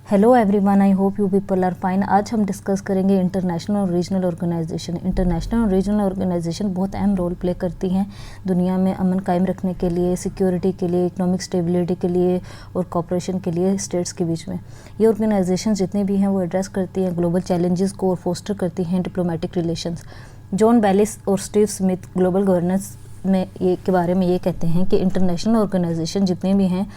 Hello everyone, I hope you people are fine. आज हम discuss करेंगे इंटरनेशनल और रीजनल ऑर्गेनाइजेशन। इंटरनेशनल और रीजनल ऑर्गेनाइजेशन बहुत अहम रोल प्ले करती हैं दुनिया में अमन कायम रखने के लिए, सिक्योरिटी के लिए, इकोनॉमिक स्टेबिलिटी के लिए और कॉपरेशन के लिए स्टेट्स के बीच में। ये ऑर्गेनाइजेशन जितने भी हैं वो एड्रेस करती हैं ग्लोबल चैलेंजेस को और फोस्टर करती हैं डिप्लोमेटिक रिलेशंस। जॉन बैलिस और स्टीव स्मिथ ग्लोबल गवर्नेंस में ये के बारे में ये कहते हैं कि इंटरनेशनल ऑर्गेनाइजेशन जितने भी हैं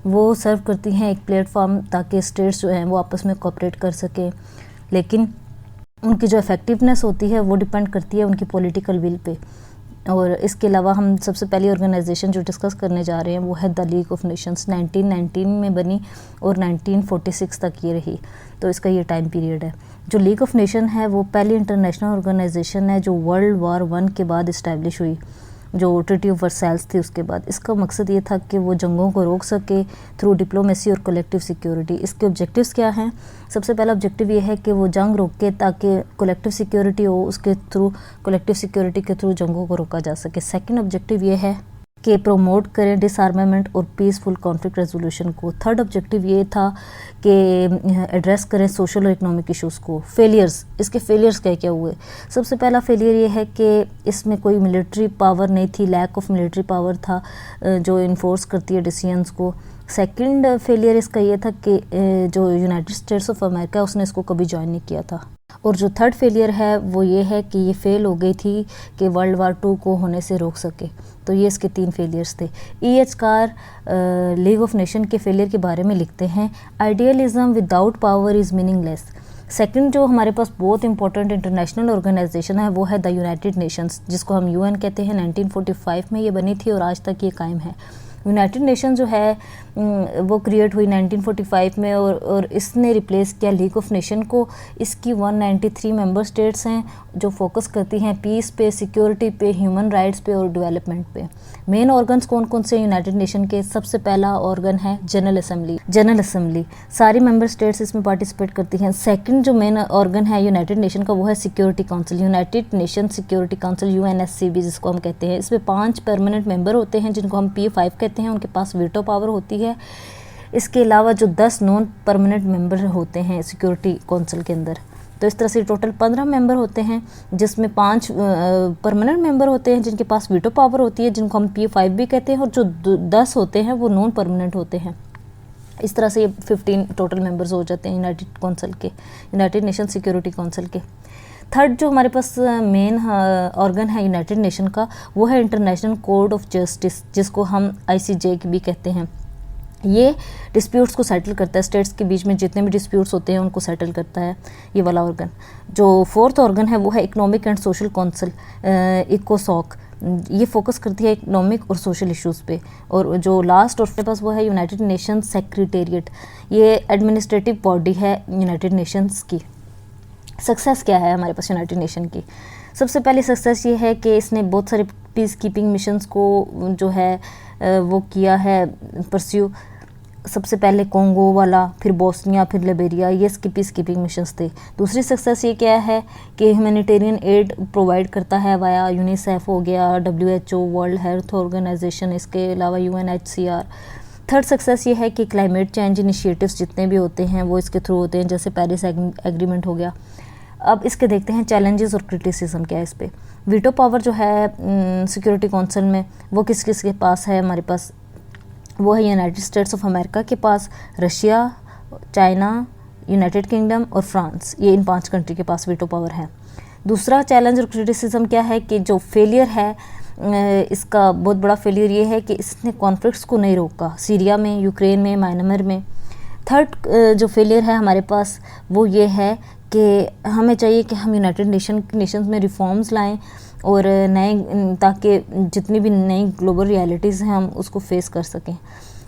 वो सर्व करती हैं एक प्लेटफॉर्म ताकि स्टेट्स जो हैं वो आपस में कोऑपरेट कर सकें, लेकिन उनकी जो इफ़ेक्टिवनेस होती है वो डिपेंड करती है उनकी पॉलिटिकल विल पे। और इसके अलावा हम सबसे पहली ऑर्गेनाइजेशन जो डिस्कस करने जा रहे हैं वो है द लीग ऑफ नेशंस। 1919 में बनी और 1946 तक ये रही, तो इसका ये टाइम पीरियड है। जो लीग ऑफ नेशन है वो पहली इंटरनेशनल ऑर्गेनाइजेशन है जो वर्ल्ड वॉर 1 के बाद इस्टेब्लिश हुई, जो ट्रीटी ऑफ वर्साइल्स थी उसके बाद। इसका मकसद ये था कि वो जंगों को रोक सके थ्रू डिप्लोमेसी और कलेक्टिव सिक्योरिटी। इसके ऑब्जेक्टिव्स क्या हैं? सबसे पहला ऑब्जेक्टिव ये है कि वो जंग रोके ताकि कलेक्टिव सिक्योरिटी हो, उसके थ्रू कलेक्टिव सिक्योरिटी के थ्रू जंगों को रोका जा सके। सेकंड ऑब्जेक्टिव ये है कि प्रमोट करें डिसआर्मामेंट और पीसफुल कॉन्फ्लिक्ट रेजोल्यूशन को। थर्ड ऑब्जेक्टिव ये था कि एड्रेस करें सोशल और इकोनॉमिक इश्यूज़ को। फेलियर्स, इसके फेलियर्स क्या क्या हुए? सबसे पहला फेलियर ये है कि इसमें कोई मिलिट्री पावर नहीं थी, लैक ऑफ मिलिट्री पावर था जो इन्फोर्स करती है डिसीजंस को। सेकंड फेलियर इसका ये था कि जो यूनाइटेड स्टेट्स ऑफ अमेरिका उसने इसको कभी ज्वाइन नहीं किया था। और जो थर्ड फेलियर है वो ये है कि ये फेल हो गई थी कि वर्ल्ड वार 2 को होने से रोक सके। तो ये इसके 3 फेलियर्स थे। E.H. Car league of nation के फेलियर के बारे में लिखते हैं, idealism without power is meaningless. Second जो हमारे पास बहुत इंपॉर्टेंट इंटरनेशनल ऑर्गेनाइजेशन है वो है द यूनाइटेड नेशंस, जिसको हम UN कहते हैं। 1945 में ये बनी थी और आज तक ये कायम है। यूनाइटेड नेशन जो है वो क्रिएट हुई 1945 में और इसने रिप्लेस किया लीग ऑफ नेशन को। इसकी 193 मेंबर स्टेट्स हैं जो फोकस करती हैं पीस पे, सिक्योरिटी पे, ह्यूमन राइट्स पे और डेवलपमेंट पे। मेन ऑर्गन्स कौन कौन से यूनाइटेड नेशन के? सबसे पहला ऑर्गन है जनरल असेंबली। जनरल असेंबली सारी मेंबर स्टेट्स इसमें पार्टिसिपेट करती हैं। सेकंड जो मेन ऑर्गन है यूनाइटेड नेशन का वो है security council, United nation security council, UNSCB जिसको हम कहते हैं। इसमें 5 परमानेंट मेंबर होते हैं जिनको हम P5 कहते हैं, उनके पास वीटो पावर होती है। इसके अलावा जो 10 नॉन परमानेंट मेंबर होते हैं सिक्योरिटी काउंसिल के अंदर, तो इस तरह से टोटल 15 मेंबर होते हैं, जिसमें 5 परमानेंट मेंबर होते हैं जिनके पास वीटो पावर होती है, जिनको हम P5 भी कहते हैं, और जो 10 होते हैं वो नॉन परमानेंट होते हैं। इस तरह से ये 15 टोटल मेंबर्स हो जाते हैं यूनाइटेड काउंसिल के, यूनाइटेड नेशन सिक्योरिटी काउंसिल के। थर्ड जो हमारे पास मेन ऑर्गन है यूनाइटेड नेशन का वो है इंटरनेशनल कोर्ट ऑफ जस्टिस, जिसको हम ICJ भी कहते हैं। ये डिस्प्यूट्स को सेटल करता है, स्टेट्स के बीच में जितने भी डिस्प्यूट्स होते हैं उनको सेटल करता है ये वाला ऑर्गन। जो फोर्थ ऑर्गन है वो है इकोनॉमिक एंड सोशल काउंसिल, इकोसॉक। ये फोकस करती है इकोनॉमिक और सोशल इश्यूज़ पे। और जो लास्ट और पास वो है यूनाइटेड नेशन सेक्रेटेरिएट, ये एडमिनिस्ट्रेटिव बॉडी है यूनाइटेड नेशंस की। सक्सेस क्या है हमारे पास यूनाइटेड नेशन की? सबसे पहले सक्सेस ये है कि इसने बहुत सारे पीस कीपिंग मिशंस को जो है वो किया है परस्यू। सबसे पहले कोंगो वाला, फिर बोस्निया, फिर लिबेरिया, ये इसके पीस कीपिंग मिशंस थे। दूसरी सक्सेस ये क्या है कि ह्यूमैनिटेरियन एड प्रोवाइड करता है वाया यूनिसेफ हो गया, WHO, वर्ल्ड हेल्थ ऑर्गेनाइजेशन, इसके अलावा UNHCR। थर्ड सक्सेस ये है कि क्लाइमेट चेंज इनिशिएटिव्स जितने भी होते हैं वो इसके थ्रू होते हैं, जैसे पेरिस एग्रीमेंट हो गया। अब इसके देखते हैं चैलेंजेस और क्रिटिसिज्म क्या है इस पे। वीटो पावर जो है सिक्योरिटी काउंसिल में वो किस किस के पास है? हमारे पास वो है यूनाइटेड स्टेट्स ऑफ अमेरिका के पास, रशिया, चाइना, यूनाइटेड किंगडम और फ्रांस, ये इन 5 कंट्री के पास वीटो पावर है। दूसरा चैलेंज और क्रिटिसिज्म क्या है कि जो फेलियर है इसका बहुत बड़ा फेलियर ये है कि इसने कॉन्फ्लिक्ट्स को नहीं रोका, सीरिया में, यूक्रेन में, म्यांमार में। थर्ड जो फेलियर है हमारे पास वो ये है कि हमें चाहिए कि हम यूनाइटेड नेशंस में रिफॉर्म्स लाएं और नए, ताकि जितनी भी नई ग्लोबल रियलिटीज़ हैं हम उसको फेस कर सकें।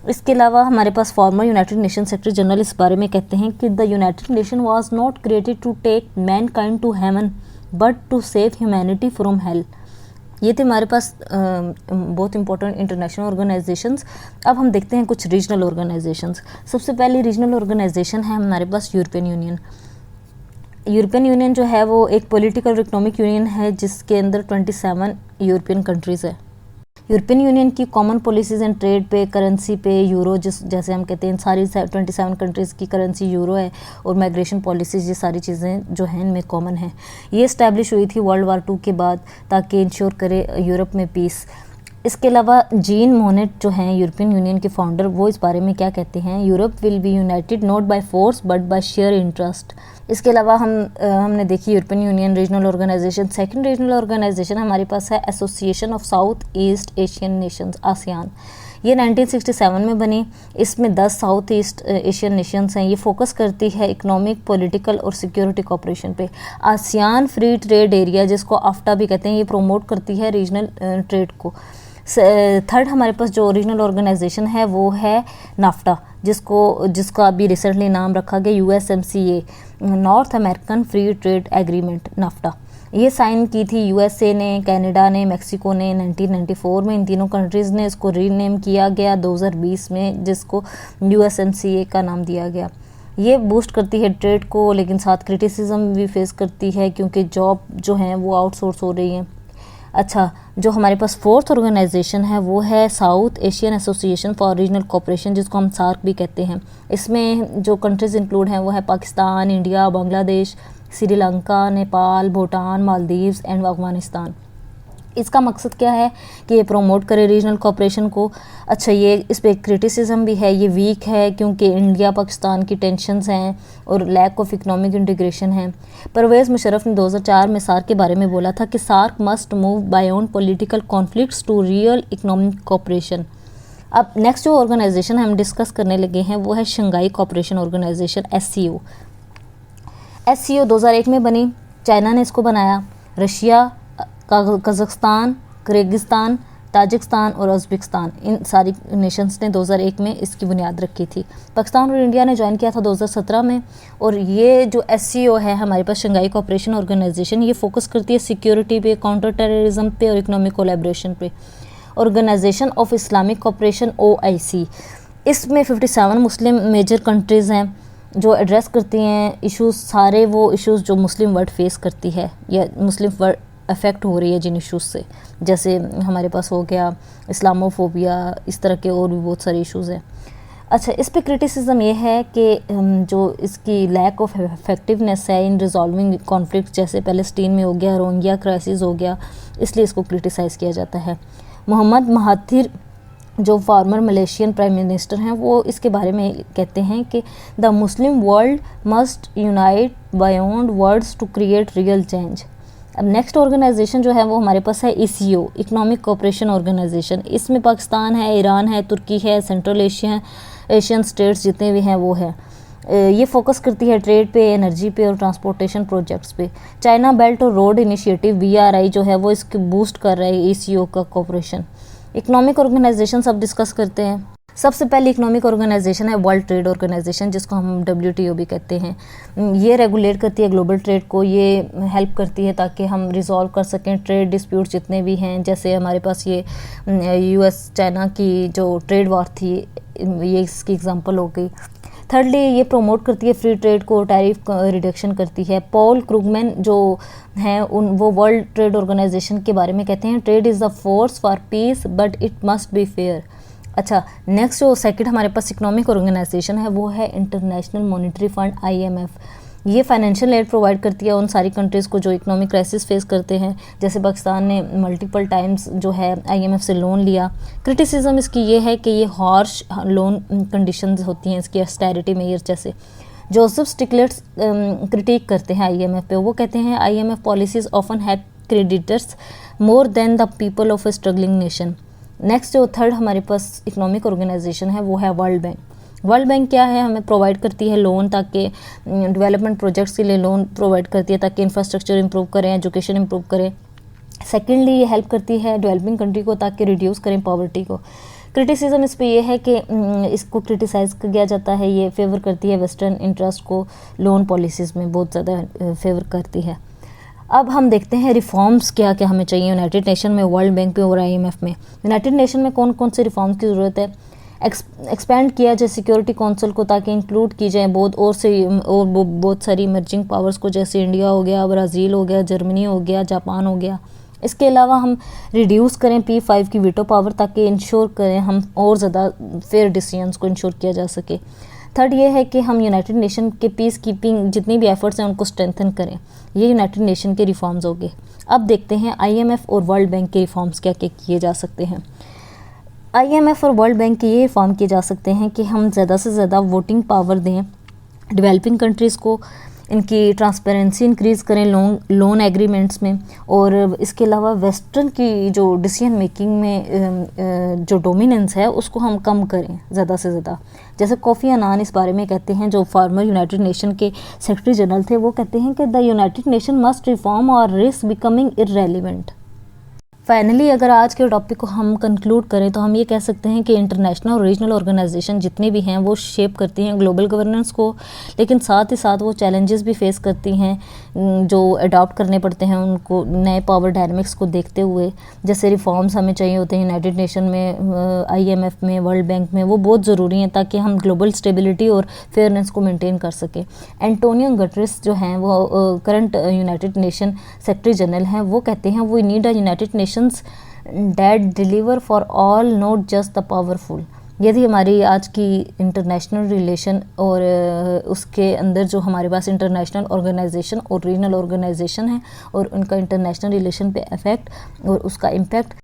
इसके अलावा हमारे पास former United nation secretary general इस बारे में कहते हैं कि the United Nation was not created to take mankind to heaven but to save humanity from hell. ये थे हमारे पास बहुत इंपॉर्टेंट इंटरनेशनल ऑर्गेनाइजेशंस। अब हम देखते हैं कुछ रीजनल ऑर्गेनाइजेशंस। सबसे पहले रीजनल ऑर्गेनाइजेशन है हमारे पास यूरोपियन यूनियन। यूरोपियन यूनियन जो है वो एक पॉलिटिकल और इकोनॉमिक यूनियन है जिसके अंदर 27 यूरोपियन कंट्रीज़ है। यूरोपियन यूनियन की कॉमन पॉलिसीज़ एंड ट्रेड पे, करेंसी पे यूरो, जैसे हम कहते हैं सारी 27 कंट्रीज़ की करेंसी यूरो है, और माइग्रेशन पॉलिसीज़, ये सारी चीज़ें जो हैं इनमें कॉमन है। ये इस्टेब्लिश हुई थी वर्ल्ड वार 2 के बाद, ताकि इंश्योर करे यूरोप में पीस। इसके अलावा जीन मोनेट जो हैं यूरोपियन यूनियन के फाउंडर, वो इस बारे में क्या कहते हैं, Europe will be united not by force but by share interest. इसके अलावा हमने देखी European union regional organisation. Second regional organisation हमारे पास है association of south east Asian nations, ASEAN. ये 1967 में बनी। इसमें 10 साउथ ईस्ट एशियन नेशंस हैं। ये फोकस करती है इकोनॉमिक, पॉलिटिकल और सिक्योरिटी कोऑपरेशन पे। आसियान फ्री ट्रेड एरिया, जिसको आफ्टा भी कहते हैं, ये प्रोमोट करती है रीजनल ट्रेड को। थर्ड हमारे पास जो रीजनल ऑर्गेनाइजेशन है वो है नाफ्टा, जिसका अभी रिसेंटली नाम रखा गया USMCA, north American free trade agreement, NAFTA. ये साइन की थी USA ने, कनाडा ने, मेक्सिको ने 1994 में। इन तीनों कंट्रीज़ ने इसको रीनेम किया गया 2020 में, जिसको USMCA का नाम दिया गया। ये बूस्ट करती है ट्रेड को, लेकिन साथ क्रिटिसिज्म भी फेस करती है, क्योंकि जॉब जो हैं वो आउटसोर्स हो रही हैं। अच्छा, जो हमारे पास फोर्थ ऑर्गेनाइजेशन है वो है south Asian association for regional cooperation, जिसको हम सार्क भी कहते हैं। इसमें जो कंट्रीज़ इंक्लूड हैं वो है पाकिस्तान, इंडिया, बांग्लादेश, श्रीलंका, नेपाल, भूटान, मालदीव्स एंड अफगानिस्तान। इसका मकसद क्या है कि ये प्रमोट करे रीजनल कोऑपरेशन को। अच्छा, ये इस पर क्रिटिसिज्म भी है, ये वीक है क्योंकि इंडिया पाकिस्तान की टेंशन्स हैं और लैक ऑफ इकोनॉमिक इंटीग्रेशन है। परवेज़ मुशर्रफ ने 2004 में सार्क के बारे में बोला था कि SAARC must move beyond political conflicts to real economic cooperation. अब नेक्स्ट जो ऑर्गेनाइजेशन हम डिस्कस करने लगे हैं वो है Shanghai cooperation organisation, SCO। SCO 2001 में बनी। चाइना ने इसको बनाया। रशिया, कज़ाकिस्तान, किर्गिस्तान, ताजिकिस्तान और उज़्बेकिस्तान, इन सारी नेशंस ने 2001 में इसकी बुनियाद रखी थी। पाकिस्तान और इंडिया ने ज्वाइन किया था 2017 में। और ये जो SCO है हमारे पास, शंघाई कोऑपरेशन ऑर्गेनाइजेशन, ये फोकस करती है सिक्योरिटी पे, काउंटर टेररिज्म पे और इकोनॉमिक कोलैबोरेशन पे। Organisation of Islamic cooperation, OIC, इसमें 57 मुस्लिम मेजर कंट्रीज़ हैं जो एड्रेस करती हैं इश्यूज़, सारे वो इश्यूज़ जो मुस्लिम वर्ल्ड फेस करती है या मुस्लिम वर्ल्ड अफेक्ट हो रही है जिन इश्यूज़ से। जैसे हमारे पास हो गया इस्लामोफोबिया, इस तरह के और भी बहुत सारे इश्यूज़ हैं। अच्छा, इस पे क्रिटिसिज्म ये है कि जो इसकी लैक ऑफ इफेक्टिवनेस है इन रिजॉल्विंग कॉन्फ्लिक्ट, जैसे पैलेस्टीन में हो गया, रोहिंग्या क्राइसिस हो गया, इसलिए इसको क्रिटिसाइज़ किया जाता है। मोहम्मद महाथिर जो फॉर्मर मलेशियन प्राइम मिनिस्टर हैं, वो इसके बारे में कहते हैं कि the Muslim world must unite beyond words to create real change. अब नेक्स्ट ऑर्गेनाइजेशन जो है वो हमारे पास है ECO, इकोनॉमिक कोऑपरेशन ऑर्गेनाइजेशन। इसमें पाकिस्तान है, ईरान है, तुर्की है, सेंट्रल एशियन स्टेट्स जितने भी हैं वो है। ये फोकस करती है ट्रेड पे, एनर्जी पे और ट्रांसपोर्टेशन प्रोजेक्ट्स पे। चाइना बेल्ट और रोड इनिशिएटिव BRI जो है वो इसकी बूस्ट कर रहा है ECO का कोऑपरेशन। इकोनॉमिक ऑर्गेनाइजेशन सब डिस्कस करते हैं। सबसे पहले इकोनॉमिक ऑर्गेनाइजेशन है वर्ल्ड ट्रेड ऑर्गेनाइजेशन, जिसको हम WTO भी कहते हैं। ये रेगुलेट करती है ग्लोबल ट्रेड को, ये हेल्प करती है ताकि हम रिजॉल्व कर सकें ट्रेड डिस्प्यूट जितने भी हैं। जैसे हमारे पास ये US चाइना की जो ट्रेड वॉर थी, ये इसकी एग्जांपल हो गई। थर्डली, ये प्रमोट करती है फ्री ट्रेड को, टैरिफ रिडक्शन करती है। पॉल क्रूगमैन जो हैं वो वर्ल्ड ट्रेड ऑर्गेनाइजेशन के बारे में कहते हैं, trade is the force for piece but it must be fair. अच्छा, नेक्स्ट जो सेकंड हमारे पास इकोनॉमिक ऑर्गेनाइजेशन है वो है इंटरनेशनल मॉनेटरी फंड, IMF। ये फाइनेंशियल एड प्रोवाइड करती है उन सारी कंट्रीज़ को जो इकोनॉमिक क्राइसिस फेस करते हैं। जैसे पाकिस्तान ने मल्टीपल टाइम्स जो है IMF से लोन लिया। क्रिटिसिज्म इसकी ये है कि ये हार्श लोन कंडीशंस होती हैं इसकी, ऑस्टेरिटी मेजर्स जैसे। जोसेफ स्टिग्लिट्ज़ क्रिटिक करते हैं IMF पे। वो कहते हैं IMF policies often have creditors more than the people of A struggling nation. Next जो थर्ड हमारे पास इकोनॉमिक ऑर्गेनाइजेशन है वो है वर्ल्ड बैंक। वर्ल्ड बैंक क्या है, हमें प्रोवाइड करती है लोन, ताकि डेवलपमेंट प्रोजेक्ट्स के लिए लोन प्रोवाइड करती है ताकि इंफ्रास्ट्रक्चर इंप्रूव करें, एजुकेशन इंप्रूव करें। सेकेंडली, ये हेल्प करती है डेवलपिंग कंट्री को ताकि रिड्यूस करें पॉवर्टी को। क्रिटिसिज्म इस पे ये है कि इसको क्रिटिसाइज़ किया जाता है, ये फेवर करती है वेस्टर्न इंटरेस्ट को, लोन पॉलिसीज़ में बहुत ज़्यादा फेवर करती है। अब हम देखते हैं रिफॉर्म्स क्या क्या हमें चाहिए यूनाइटेड नेशन में, वर्ल्ड बैंक में और IMF में। यूनाइटेड नेशन में कौन कौन से रिफॉर्म्स की ज़रूरत है? एक्सपेंड किया जाए सिक्योरिटी काउंसिल को ताकि इंक्लूड की जाए बहुत सारी इमर्जिंग पावर्स को, जैसे इंडिया हो गया, ब्राज़ील हो गया, जर्मनी हो गया, जापान हो गया। इसके अलावा हम रिड्यूस करें P5 की वीटो पावर ताकि इंश्योर करें हम और ज़्यादा फेयर डिसीजंस को इंश्योर किया जा सके। थर्ड ये है कि हम यूनाइटेड नेशन के पीस कीपिंग जितनी भी एफर्ट्स हैं उनको स्ट्रेंथन करें। ये यूनाइटेड नेशन के रिफॉर्म्स हो गए। अब देखते हैं IMF और वर्ल्ड बैंक के रिफॉर्म्स क्या क्या किए जा सकते हैं। IMF और वर्ल्ड बैंक के ये रिफॉर्म किए जा सकते हैं कि हम ज़्यादा से ज़्यादा वोटिंग पावर दें डेवलपिंग कंट्रीज़ को, इनकी ट्रांसपेरेंसी इंक्रीज़ करें लोन एग्रीमेंट्स में, और इसके अलावा वेस्टर्न की जो डिसीजन मेकिंग में जो डोमिनेंस है उसको हम कम करें ज़्यादा से ज़्यादा। जैसे कोफी अन्नान इस बारे में कहते हैं, जो फॉर्मर यूनाइटेड नेशन के सेक्रेटरी जनरल थे, वो कहते हैं कि the United nation must reform और रिस्क बिकमिंग इररेलेवेंट। फाइनली अगर आज के टॉपिक को हम कंक्लूड करें तो हम ये कह सकते हैं कि इंटरनेशनल और रीजनल ऑर्गेनाइजेशन जितनी भी हैं वो शेप करती हैं ग्लोबल गवर्नेंस को, लेकिन साथ ही साथ वो चैलेंजेस भी फेस करती हैं जो अडॉप्ट करने पड़ते हैं उनको नए पावर डायनामिक्स को देखते हुए। जैसे रिफॉर्म्स हमें चाहिए होते हैं यूनाइटेड नेशन में, IMF में, वर्ल्ड बैंक में, वो बहुत ज़रूरी हैं ताकि हम ग्लोबल स्टेबिलिटी और फेयरनेस को मेंटेन कर सकें। एंटोनियो गुटेरेस जो हैं वो current united nation secretary general हैं, वो कहते हैं we need a united nations that deliver for all not just the powerful। यदि हमारी आज की इंटरनेशनल रिलेशन और उसके अंदर जो हमारे पास इंटरनेशनल ऑर्गेनाइजेशन और रीजनल ऑर्गेनाइजेशन है और उनका इंटरनेशनल रिलेशन पे इफेक्ट और उसका इम्पैक्ट